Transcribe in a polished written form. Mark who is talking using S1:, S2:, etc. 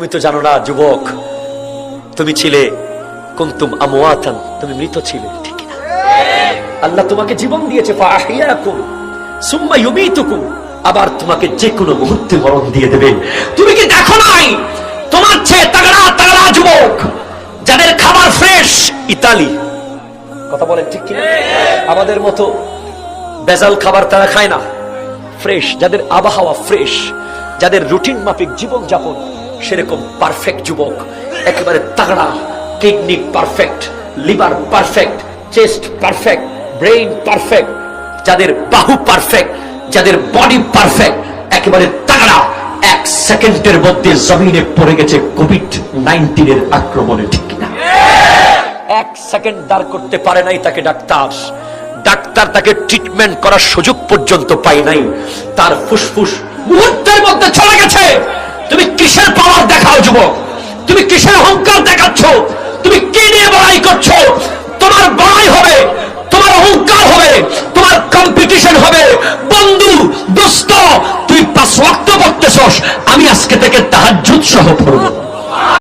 S1: তুমি তো জানো না যুবক, তুমি ছিলে কুনতুম আমওয়াতান, তুমি মৃত ছিলে, ঠিক না? আল্লাহ তোমাকে জীবন দিয়েছে, ফাআহিয়াকুম সুম্মা ইউমীতুকুম, আবার তোমাকে যে কোনো মুহূর্তে মরণ দিয়ে দেবে। তুমি কি দেখো নাই তোমার চেয়ে তাগড়া তাগড়া যুবক যাদের খাবার ফ্রেশ, ইতালি, কথা বলেন ঠিক কিনা? আমাদের মতো বেজাল খাবার তারা খায় না, ফ্রেশ, যাদের আবহাওয়া ফ্রেশ, যাদের রুটিন মাফিক জীবন যাপন, সেরকম পারফেক্ট যুবক, একেবারে তাগড়া, kidney perfect, liver perfect, chest perfect, brain perfect, যাদের বাহু পারফেক্ট, যাদের বডি পারফেক্ট, একেবারে তাগড়া, এক সেকেন্ডের মধ্যে জমিনে পড়ে গেছে কোভিড-19 এর আক্রমণে, ঠিক কিনা? এক সেকেন্ড দাঁড় করতে পারে নাই তাকে ডাক্তার তাকে ট্রিটমেন্ট করার সুযোগ পর্যন্ত পায় নাই, তার ফুসফুস মুহূর্তের মধ্যে চলে গেছে। তুমি কিসের পাওয়ার দেখাও যুবক? তুমি কিসের অহংকার দেখাচ্ছ? তুমি কি নিয়ে বড়াই করছো? তোমার বড়াই হবে, তোমার অহংকার হবে, তোমার কম্পিটিশন হবে। বন্ধু, দোস্ত, তুই 5 ওয়াক্ত পড়তেছস, আমি আজকে থেকে তাহাজ্জুদ সহ পড়ব।